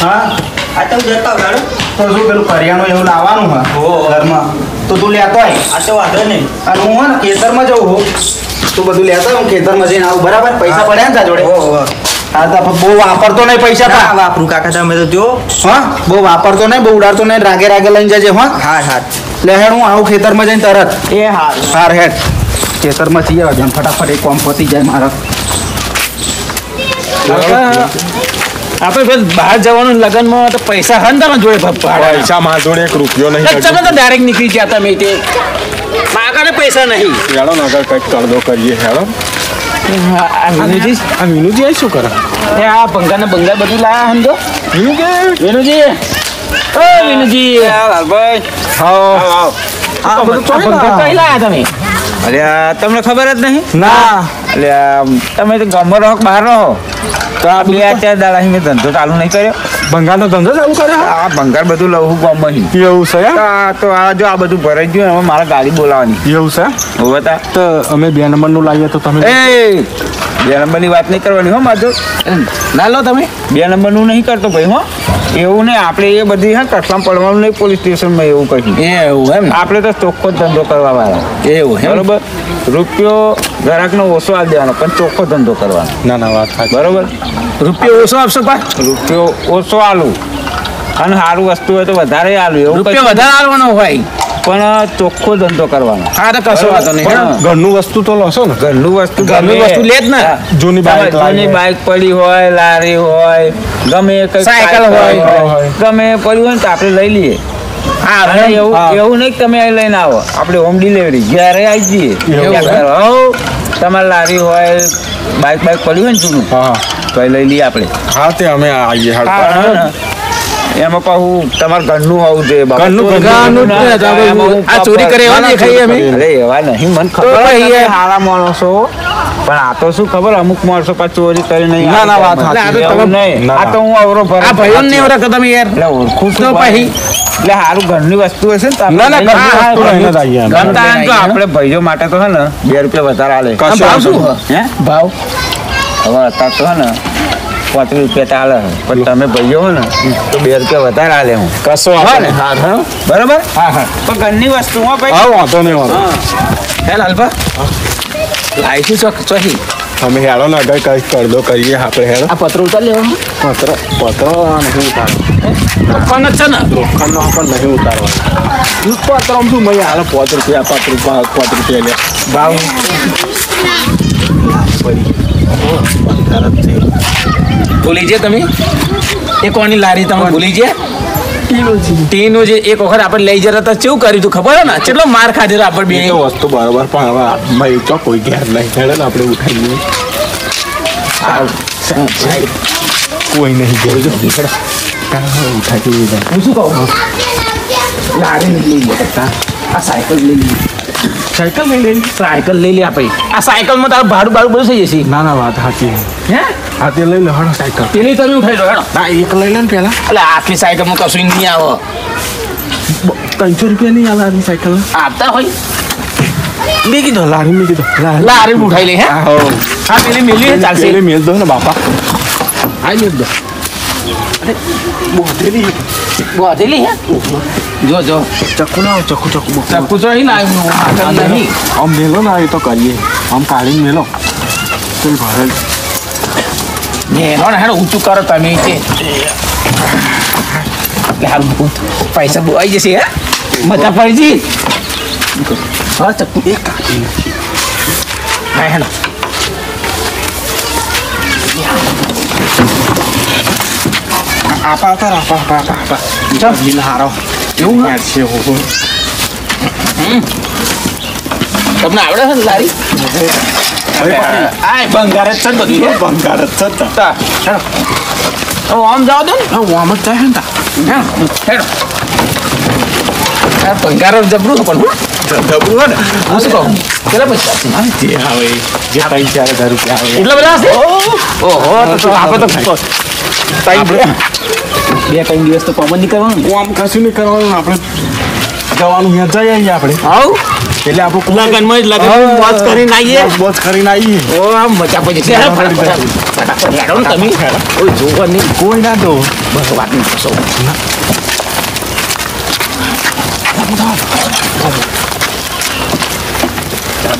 હા આ તો જતા ગાડો તો શું પેલું કરિયાણું એવું લાવવાનું હા ઘરમાં તો તું લેતો આય આ તો વાંધો નહીં અને હું ને ખેતરમાં જઉં હું તું બધું લેતો હું ખેતરમાં જઈને આવું બરાબર પૈસા પડ્યા ને તા જોડે હા તો બહુ વાપરતો નહીં પૈસા હા વાપરું કાકા તમે તો જો હા બહુ વાપરતો નહીં બહુ ઉડાડતો નહીં રાગે રાગે લઈને જજે હા હા હા લે હેડ હું આવું ખેતરમાં જઈને તરત એ હા હાર હેડ ખેતરમાં જઈએ જેમ ફટાફટ એક કોમ પતી જાય મારા આપણે બસ બહાર જવાનું લગ્નમાં તો પૈસા હન તમે જોડે પૈસા મારા જોડે એક રૂપિયો નહીં તમે તો ડાયરેક્ટ નીકળી ગયા તમે તે મારા પૈસા નહીં હેડો ને આગળ કંઈક કરદો કરીએ હેડો વિનુજી વિનુજી આ શું કરે એ આ બંગાળ ને બંગાળ બધું લાયા હમ તો વિનુજી ઓ વિનુજી ભાઈ આ બધું કઈ લાયા તમે અરે તમને ખબર જ નહીં ના એટલે તમે તો ગામમાં રહો બહાર રહો તો આ 2-4 દાડા મેં ધંધો ચાલુ નહીં કર્યો બંગાળનો ધંધો ચાલુ કરે આ ભંગાર બધું લઉં ગામમાં એવું છે તો આ જો આ બધું ભરાઈ ગયું હવે મારે ગાડી બોલાવવાની એવું છે હોવે તા તો અમે 2 નંબરનું લાવીએ તો તમે એ 2 નંબરની વાત નહીં કરવાની હો માધો ના લો તમે 2 નંબરનું નહીં કરતો ભાઈ હો એવું નહીં આપણે એ બધી હા કટલામ પડવાનું નહીં પોલીસ સ્ટેશનમાં એવું કહ્યું એવું એમ આપણે તો ચોખ્ખો જ ધંધો કરવા વાળા એવું બરોબર રૂપિયો ગ્રાહકનો ઓછો આલી દેવાનો પણ ચોખ્ખો ધંધો કરવાનો ના વાત થાય બરોબર રૂપિયો ઓછો આપશો પા રૂપિયો ઓછો આલું અને સારું વસ્તુ હોય તો વધારે આલું એવું રૂપિયો વધારે આવવાનો હોય પણ ચોખ્ખો ધંધો કરવાનો હા તો કશો વાંધો નહીં પણ ઘરનું વસ્તુ તો લોશો ને ઘરનું વસ્તુ લે જ ને જૂની બાઈક પડી હોય લારી હોય ગમે સાયકલ હોય ગમે પડ્યું હોય ને તો આપણે લઈ લઈએ એવું નહીં કે તમે અહીં લઈને આવો આપણે હોમ ડિલિવરી ઘરે આવી જઈએ તમારે લારી હોય બાઈક પડ્યું હોય ને જૂનું તો એ લઈ લઈએ આપણે હા તે અમે આવીએ એમાં પાછું તમારે ઘરનું હોવું જોઈએ આ ચોરી કરે એવા દેખાઈએ અમે અરે એવા નહીં મને ખબર સારા માણસો પણ આ તો શું ખબર અમુક માણસો પાછું ચોરી કરી નહીં ના વાત નહીં આ તો હું અવરો ભર આ ભાઈઓ ને ઓળખો તમે યાર એટલે ઓળખું છું પછી એટલે સારું ઘરની વસ્તુ હશે ને આપણે ભાઈઓ માટે તો હે ને 2 રૂપિયા વધારે આલે હે ભાવ હવે અત્યારે તો હે ને 5 રૂપિયા ચાલે પણ તમે ભાઈઓ હો ને તો 2 રૂપિયા વધારે આલે હું કશો ને બરોબર પણ ઘરની વસ્તુ હો ભાઈ વાંધો નહીં હે લાલભા આઈશું ચોહી અમે હેડો ને આગળ કંઈક કરદો કરીએ આપણે હેડો આ પત્ર ઉતાર લેવાનું પત્ર નહીં ઉતારવાનું લોખંડ જ છે ને લોખંડનો પણ નહીં ઉતારવાનું પત્ર શું ભાઈ હાલ 5 રૂપિયા 5 રૂપિયા લે ભાવ ભૂલી છે તમે એ કોની લારી તમે ભૂલી છે ટીનું જે એક વખત આપણે લઈ જતા હતા કેવું કર્યું તું ખબર ને કેટલો માર ખાધેલો આપણે બે વસ્તુ બરોબર પણ હવે ભાઈ તો કોઈ ઘેર નહીં હેડે ને આપણે ઉઠાઈ લઈએ કોઈ નહીં ઘેર ઉઠાઈ હું શું કહું લારી લઈ લે આ સાયકલ લઈ લે સાયકલ લઈ લે આપણે આ સાયકલમાં તારું ભાડું બધું થઈ જશે ના વાત સાચી હે હા તે લઈ લો હેડો સાયકલ પેલી તમે ઉઠાઈ લો હેડો ના એક લઈ લે ને પેલા એટલે આટલી સાયકલમાં કશું નહીં આવે 300 રૂપિયા નહીં આવે આની સાયકલ આવતા હોય મેં કીધું લારી લારી ઉઠાઈ લે હે હા પેલી મેલી ચાલશે પેલી મેલ દો ને બાપા આ મેલ દો બોધેલી હે જો ચક્કુ ના ચક્કુ ચક્કુ તો અહીં લાવ્યું નહીં આમ મેલો ના એ તો કરીએ આમ કાઢીને મેલો ચલ ભરેલ મેલો ને હેડ ઊંચું કરો તમે તે હારું પૈસા બહુ આવી જશે હે મજા પડી જી હા ચક્કુ એક કાઢી હા હેડ આપા બિલ હારો એવું છે હો તમને આવડે છે લારી આ બંગાર જ છે બધું બંગાર જ છે આમ જાવ દો ને આમ જ થાય ને હેડો બંગાર જબરું પણ ડબલું ને હું શું કહું કેટલા પૈસા જે આવે જે 3-4 હજાર રૂપિયા આવે એટલા બધા હશે ઓહો તો આપણે તો 2-3 દિવસ તો કોમન નહીં કરવાનું આમ કશું નહીં કરવાનું આપણે જવાનું ત્યાં જઈ આવીએ આપણે આવ એટલે આપણું લગનમાં જ લગન મોજ કરીને આવીએ બસ કરીને આવીએ ઓ આમ મજા પડી છે ફટાફટ હેડો ને તમે કોઈ જોવા નહીં કોઈ ના દો બસ વાત નહીં કરશો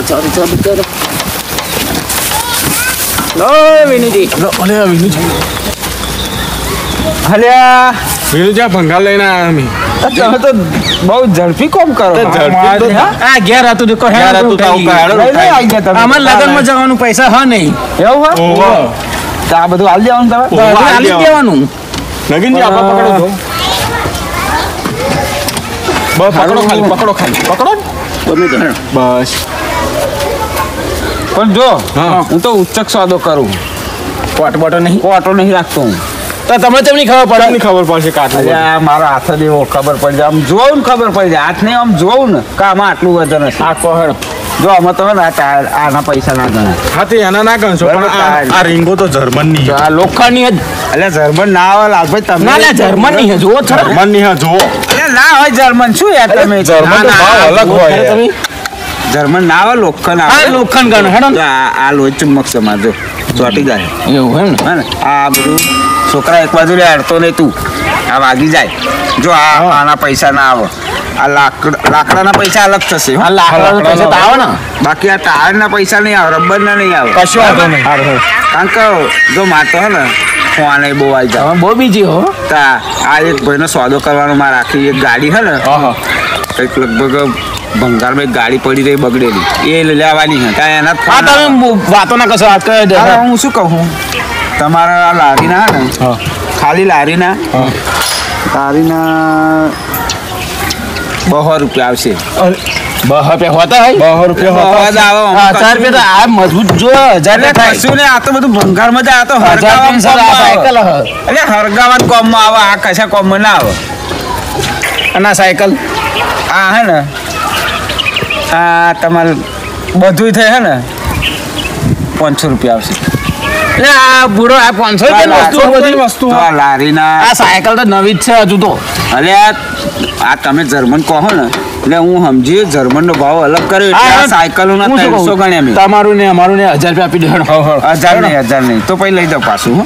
ચાલો લો વિનીજી અલે વિનુ અલ્યા વિનુ જ્યાં ભંગાર લઈને આવ્યા અમે તમે તો બહુ ઝડપી કોમ કરો ઝડપી તો હા? આ ઘેર હતું તો ઘેર હતું તો આવું હેડો લઈ લઈ આવી ગયા તમે. અમાર લગનમાં જવાનું પૈસા હા નહીં એવું હોય ઓહો તો આ બધું હાલ દેવાનું તમે ઓહો. બધું આલી જ દેવાનું નગીનજી આપણે પકડો છો બસ પકડો ખાલી બસ પણ જો હા. હું તો ઉચ્ચક સોદો કરું કોટ બોટો નહીં ઓટો નહીં રાખતો હું તો તમને તમને ખબર પડે તમને ખબર પડશે કાટલું અલ્યા મારા હાથ જ એવો ખબર પડી જાય આમ જોઉં ને ખબર પડી જાય હાથ નહીં આમ જોઉં ને કે આમાં આટલું વજન હશે આ કોહળ જો આમાં તો હે ને આ ટાયર આના પૈસા ના ગણે હા તે એના ના ગણશો પણ આ રીંગો તો જર્મનની તો આ લોખંડની જ એટલે જર્મન ના આવે લાલભાઈ તમે ના ના જર્મનની છે જુઓ છો જર્મનની હા જુઓ એટલે ના હોય જર્મન શું યાર તમે જર્મન તો ના, ભાવ ના, અલગ હોય યાર. તમે જર્મન ના આવે લોખંડ આ આવે લોખંડ ગણો હેડો જો આ લોહી ચુમ્બક સમાજ જો ચોટી જાય એવું એમ ને હે ને આ બધું છોકરા એક બાજુ અડતો નહીં તું આ વાગી જાય જો આના પૈસા ના આવે આ લાકડાના પૈસા અલગ થશે હો. આ લાકડાના પૈસા તો આવે ને બાકી આ ટાયરના પૈસા નહીં આવે રબરના નહીં આવે કશું વાંધો નહીં કારણ કે જો મારતો હે ને ફોને બહુ આવી જાય તમે બહુ બીજી હો તા આ એક ભાઈનો સોદો કરવાનો માં રાખી એક ગાડી હે ને કંઈક લગભગ ભંગારમાં એક ગાડી પડી રહી બગડેલી એ લેવાની છે ત્યાં એના હા તમે વાતો ના કશો વાત કહી દે અરે હું શું કહું તમારા આ લારીના હે ને હા. ખાલી લારીના ₹200 આવશે બહ રૂપિયા હોતા હોય 200 રૂપિયા અવાજ આવે અમુક 1000 રૂપિયા તો આ મજબૂત જો 1000 એટલે રૂપિયા થાય કશું ને આ તો બધું ભંગારમાં જ આ તો 1300 આ સાયકલ હ એટલે હરગાવા કોમમાં આવે આ કશા કોમમાં ના આવે અને આ સાયકલ આ હે ને આ તમારે બધું થઈ હે ને ₹500 આવશે એટલે આ બુડો આ 500 રૂપિયાની વસ્તુ તો આ લારીના આ સાયકલ તો નવી જ છે હજુ તો અરે આ તમે જર્મન કહો ને એટલે હું સમજી જર્મનનો ભાવ અલગ કર્યો એટલે આ સાયકલોના 300 ગણ્યા મેં તમારું ને અમારું ને 1000 રૂપિયા આપી દો હેડો 1000 નહીં તો પછી લઈ જાઓ પાછું હો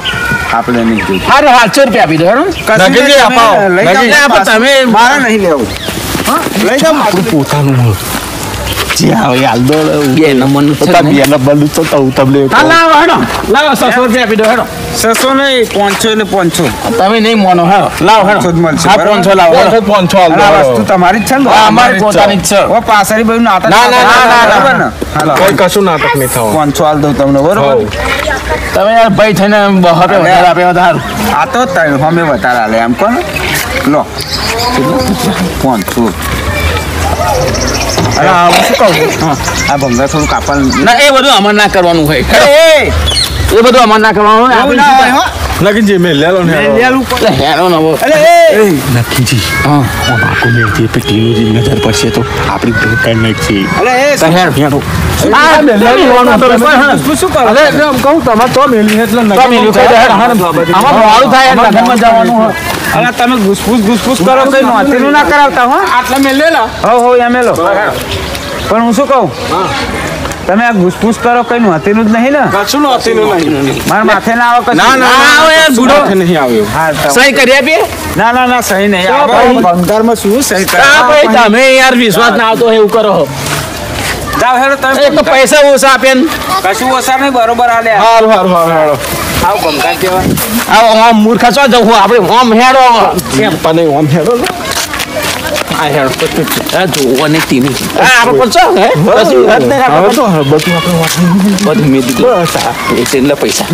આપણે નહીં જોયું હારે 700 રૂપિયા આપી દો હેડો કશું નગીનજી નહીં, અપાવો. તમે લઈ જાઓ નગીનજી પાછું. તમે મારે નહીં લેવું લઈ જાઓ આપણું પોતાનું હોય જે આવે હાલ દો બે નંબરનું છે તમે નહીં. એના બદલું તો તમને હા લાવો હેડો લાવો 600 રૂપિયા આપી દો હેડો 600 નહીં 500 એટલે 500 તમે નહીં મોનો હેડો લાવો હેડો 500 જ મળશે, હા બરાબર? 500 લાવો હેડો. 500 અને આ વસ્તુ તમારી જ છે ને હા, અમારી જ છે. પોતાની જ છે ઓ પાછળની ભાઈ નાટક ના, ના, ના, ના, બરાબર ને હાલો કોઈ કશું નાટક નહીં થવાનું 500 હાલ દઉં તમને બરોબર હોવ. તમે યાર ભાઈ થઈને 200 રૂપિયા વધારે આપ્યા તો સારું આ તો ત્રણ અમે વધારે હાલે એમ કોણ લો 500 અરે આ હું શું કહું છું આ ભંગાર થોડું કાપવાનું ના એ બધું અમાર ના કરવાનું હોય એ બધું અમાર ના કરવાનું હોય એવું આપણે ના હોય હો. નગીનજી મેં લે લો ને લેલું પડે. એટલે હેડો નવો અલે એ નગીનજી હા આમ આખું મેં જે પેટીની નજર પડશે તો આપણી ભેગા નહીં છે અલે એ તો હેડ હેડો આ લે લેવાનું તો શું શું કરો અરે એમ કહું તમારે તો મેલી એટલે તો મેલું કહી દે, હેડ. આમાં મોડું થાય એટલે લગનમાં જવાનું હોય અલે તમે ઘૂસપૂસ કરો કઈ નોતીનું ના કરાવતા હો આટલા મેં લેલા હો એમ લો પણ હું શું કહું તમે આ ઘૂસપૂસ કરો કઈ નોતીનું જ નહીં ને કશું નહોતીનું નહીં મારા માથે ના આવે કશું ના ના ના, ના હવે બુડો. બુડો નહીં આવ્યો હા તો- સહી કરી આપીએ ના સહી નહીં તો આવે. ભાઈ. ભંગારમાં શું સહી કરે આ ભાઈ તમે યાર વિશ્વાસ ના આવતો હોય એવું કરો જાઓ હેડો તમે એક તો પૈસા ઓછા આપે ને કશું ઓછા નહીં બરોબર આલે હારું હારું હારું હારું આવ ભંગાર કહેવાય આ આમ મૂર્ખા ચો જવું આપણે આમ હેડો કેમ પણ આમ હેડો ને આ હેડો આ જોવો ને ટીવી આ આપણે પણ ચો હે કશું વાત નહીં હવે આપણે તો બધું આપણે વાંચી બધું મેં દીધું બસ આ એટલે પૈસા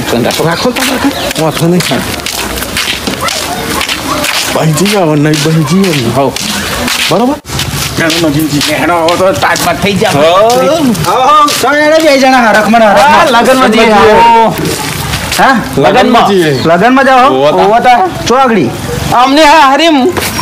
કોણ રાખો રાખો તો વાંચો નહીં ભાઈજી આવે નહીં ભાઈજી આવે હો બરોબર ચાલો નગીનજી હેડો હવે તો તાજમાં થઈ જાય બે જણા હરખમાં ને હરખમાં. લગનમાં જઈએ હા લગનમાં જઈએ. લગનમાં જાઓ ઓવા તા. ઓવા તા. ચો આગળી અમને હા હરીમ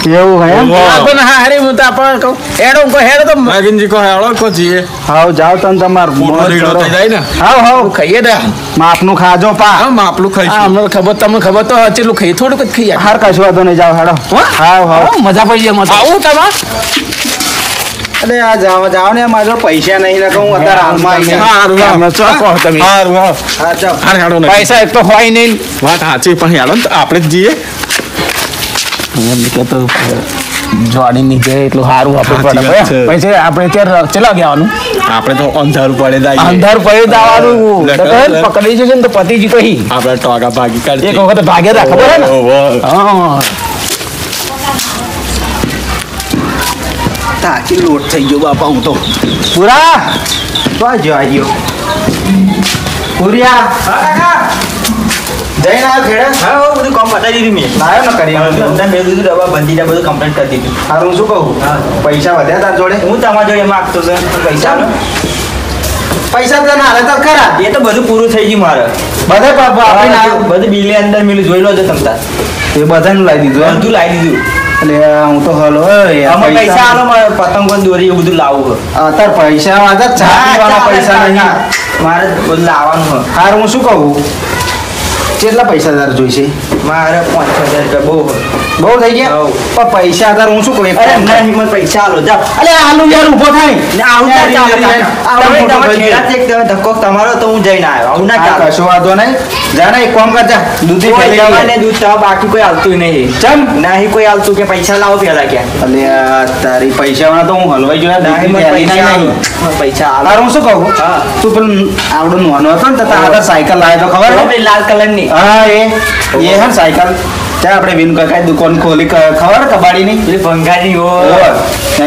એવું હે એમ? વાહ. પણ હા હારી હું તો આપણે કહું હેડો તો નાગિનજી કહો હેળો કો જીએ હાવ જાઓ તમે તમાર મોટો રીડો થઈ જાય ને હાવ ખાઈએ ને માપનું ખાજો પા હા માપલું હા ખાઈશું અમને ખબર તમને ખબર તો ચેટલું ખાઈએ થોડુંક જ ખાઈએ હાર કશું વાંધો નહીં જાઓ હેડો હાવ હાવ મજા પડી જાય મજા આવું તમારે અરે આ જાઓ ને મારા જોડે પૈસા નહીં ને હું અત્યારે હાલમાં આવી જાય. હારું, હારું. ચો કહો તમે હારું હા હા જાઓ હાર હેડો ને પૈસા એક તો હોય નહીં વાત સાચી પણ હેળો ને તો આપણે જ જઈએ તો જોડી ની જાય એટલું સારું આપણે સાચી વાત છે. પછી આપણે ત્યાં ચલા ગયાનું આપણે તો અંધારું પડે જાય અંધાર પડી જવાનું લટક. પકડી જશે ને તો પતિજી તો હી આપણે ટોકા ભાગી એક કાઢીએ વખત ભાગ્યા હતા ખબર હે ને હા તાકી લોટ થઈ ગયો બાપા હું તો પૂરા તો આ ગયો પૂરિયા જઈને આવ્યો ખેડા હા બધું કામ બતાવી દીધું મેં લાયો ને કરી અંદર મેં બધું દવા બંધીને બધું કમ્પ્લીટ કરી દીધું હારું હું શું કહું પૈસા વધ્યા તાર જોડે હું તમારા જોડે માગતો છે પૈસા પૈસા તો ના હાલે તો ખરા એ તો બધું પૂરું થઈ ગયું મારે બધે બાપા આપણે ના બધું બિલે અંદર મિલું જોઈ લો છો તમતા એ બધાનું લાવી દીધું એમ? બધું લાવી દીધું એટલે હું તો હલો અમે પૈસા આલો મારે પતંગો ને દોરી એવું બધું લાવવું છે. અત્યારે પૈસા વાંધા ચા પીવાના પૈસા નહીં મારે બધું લાવવાનું છે હારું હું શું કહું કેટલા પૈસા તાર જોઈશે મારે 5,000 રૂપિયા બહુ છે. બહુ થઈ ગયા હોવ. પણ પૈસા તાર હું શું કહું એક અરે કામ કર. ના હિંમત પૈસા આલો જાઓ અલે આલુ યાર ઊભો થાય ને આવું ના યાર, ચાલે યાર, કાકા. આવું તમે મોટો તમારા ભાઈ ખેડાથી એક તમે ધક્કો તમારો તો હું જઈને આવ્યો આવું ના આ ચાલે કશો વાંધો નહીં જા ને એક કામ કર જા દૂધી કોઈ ફેલી દવા લે. ને દૂધ તો બાકી કોઈ આવતું નહીં ચમ નહીં કોઈ આવતું કે પૈસા લાવો પેલા ક્યાં અલે આ તારી પૈસા વાળા તો હું હલવાઈ જોયા નહીં દૂધી મને ફેલી પૈસા નહીં. આલો. મને પૈસા આલો હારું હું શું કહું હા. તું પેલું આવડું નાનો હતો ને તો તારા હાથે સાયકલ લાવ્યો તો ખબર છે? પેલી લાલ કલરની હા એ હે ને સાયકલ ત્યાં આપણે વિન કાકાએ દુકાન ખોલી ખબર કબાડીની પેલી ભંગારી હોય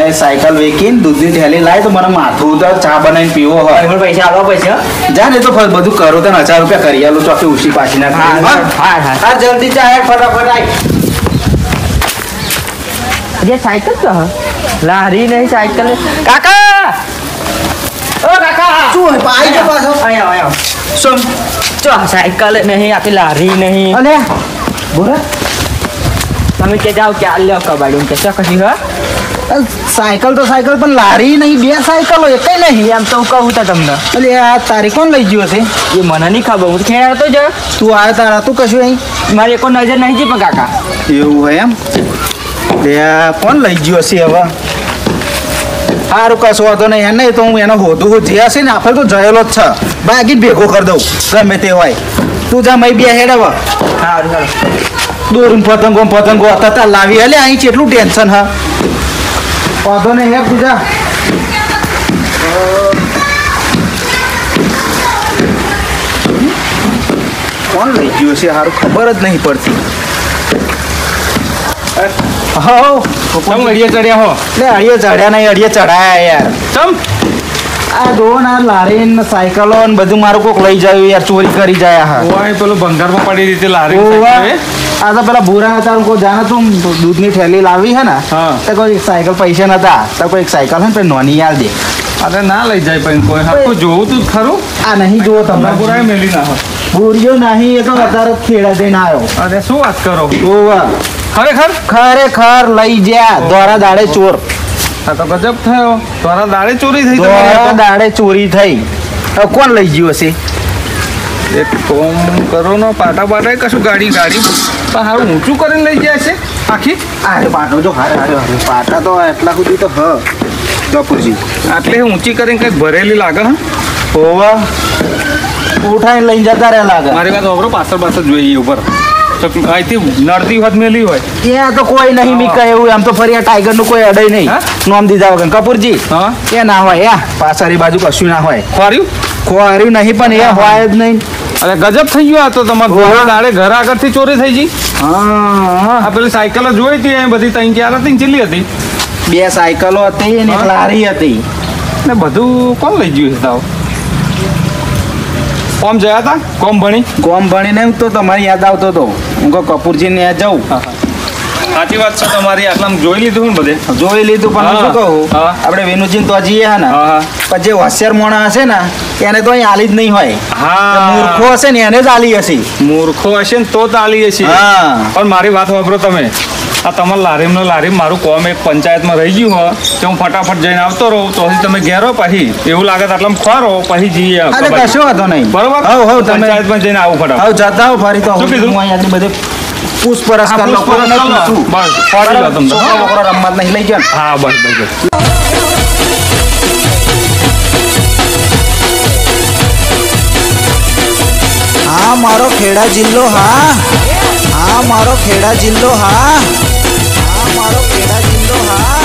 એ સાયકલ વેચીને દૂધની થેલી લાવી તો મને માથું તો ચા બનાવીને પીવો હોય મને પૈસા આલવા પડશે હો. જા ને તો બધું કરો તને 1000 રૂપિયા કરી આલું ચોથી ઉછી પાછી ના હા, કરી. હા, હા. હા જલ્દી જા હેડ ફટાફટ આય ये साइकिल तो है लारी नहीं साइकिल काका ओ काका શું હોય પાઈ જો પાછો आया आया શું जो साइकिल नहीं आपकी लारी नहीं અલે બોરા તમે કે જાઓ क्या લ્યો કબાડું કે શું કશી હો સાયકલ તો સાયકલ પણ લારી નહીં બે સાયકલો એકઈ નહીં એમ તો હું કહું તો તમને અલે આ તારી કોણ લઈ ગયો છે એ મને નહીં ખબર હું ખેડા તો જ તું આવ્યો તારા તું કશું અહીં મારી કોઈ નજર નહીં જી પણ કાકા એવું હોય એમ લે આ કોણ લઈ ગયો છે હવે સારું કશો વાંધો નહીં એને તો હું એનો હોતું જે હશે ને આપણે તો જયેલો જ છે બાકી જ ભેગો કરી દઉં ગમે તે હોય તું જા મય બે હેડ હવે સારું સારું દોરીને પતંગો હતા લાવી એટલે અહીં કેટલું ટેન્શન હા વાંધો નહીં હેડ તું જા કોણ લઈ ગયો છે સારું ખબર જ નહીં પડતી હો તમે અડીએ ચડ્યા હો એટલે અડીએ ચડ્યા નહીં અડીએ ચડાયા યાર ચમ આ દો ના લારી ને સાયકલો ને બધું મારું કોક લઈ જાય યાર ચોરી કરી જાય હા ઓય પેલું ભંગારમાં પડી રીતે લારી ઓવા. સાયકલ એ? આ તો પેલા ભૂરા હતા કોઈ જાણે તું દૂધની થેલી લાવી હે ને હા. તો કોઈ સાયકલ પૈસા નતા તો કોઈ એક સાયકલ હે ને પેલી નોની યાર દે અરે ના લઈ જાય પણ કોઈ હરખું જોવું તું જ ખરું આ નહીં જુઓ તમને પુરાય મેલી ના હોય ભૂરિયો નહીં એ તો અત્યારે જ ખેડા જઈને આવ્યો અરે શું વાત કરો ઓવા ખરેખર ખરેખર લઈ જ્યા દોરા દાડે ચોર આ તો ગજબ થયો તારા દાડે ચોરી થઈ દોરા તમારી દાડે ચોરી થઈ હવે કોણ લઈ ગયું હશે એક કોમ કરો નો પાટા પાટા કશું ગાડી પણ હારું ઊંચું કરીને લઈ જાય છે આખી અરે પાટો જો હારે હારે હારે પાટા તો એટલા સુધી તો હ જપુરજી આટલી ઊંચી કરીને કંઈક ભરેલી લાગે હા ઓવા ઉઠાઈને લઈને જતા રહ્યા લાગે મારી વાત વાપરો પાછળ જોઈએ ઉપર તો અહીંથી નડતી વખત મેલી હોય ત્યાં તો કોઈ નહીં મીકા એવું એમ તો ફરી આ ટાઈગર નું કોઈ અડે નહીં હા? નોમ દીધા વગર કપૂરજી હા એ ના હોય યા પાછળની બાજુ કશું ના હોય ખોર્યું ખોવાર્યું નહીં પણ એ હોય જ નહીં અરે ગજબ થઈ ગયો આ તો તમારે ઘોડા દાડે ઘર આગળથી ચોરી થઈ ગઈ હા આ પેલી સાયકલ જોઈ હતી અહીં બધી ત્રણ ચાર હતી ને ચીલી હતી બે સાયકલો હતી ને એક હા? લારી હતી ને બધું કોણ લઈ ગયું છે તાવ કોમ જયા હતા કોમ ભણી ગોમ ભણીને તો તમારી યાદ આવતો હતો હું કહું કપૂરજી ને જાઉં સાચી વાત છે તમારી આટલા જોઈ લીધું ને બધે જોઈ લીધું પણ હું શું કહું હા. આપણે વેનુજી તો જઈએ હે ને હા. પણ જે હોશિયાર મોણા હશે ને એને તો અહીં આલી જ નહીં હોય હા મૂર્ખો હશે ને એને જ આલી હશે મૂર્ખો હશે ને તો તાલી હશે હા પણ મારી વાત વાપરો તમે આ તમારે લારી મારું કોમ એક પંચાયતમાં રહી ગયું હોય તો હું ફટાફટ જઈને આવતો રહું તો પછી તમે ઘેરો પછી એવું લાગે તો આટલા ખોરો પછી જઈએ અરે કશો વાંધો નહીં. બરોબર હવ તમે પંચાયતમાં જઈને આવું ફટાફટ હવ જતા હો ફરી તો શું કીધું? હું અહીંયાથી બધે પૂછપરછ હા, કર લો. પૂછપરછ કોઈને કર લો. પૂછું. બસ, ફરી લો તમને. છોકરા બોકરા રમવા જ નહીં લઈ ગયા ને. હા બસ બસ બસ હા મારો ખેડા જિલ્લો હા મારો ખેડા જિલ્લો હા મારો ખેડા જિલ્લો હા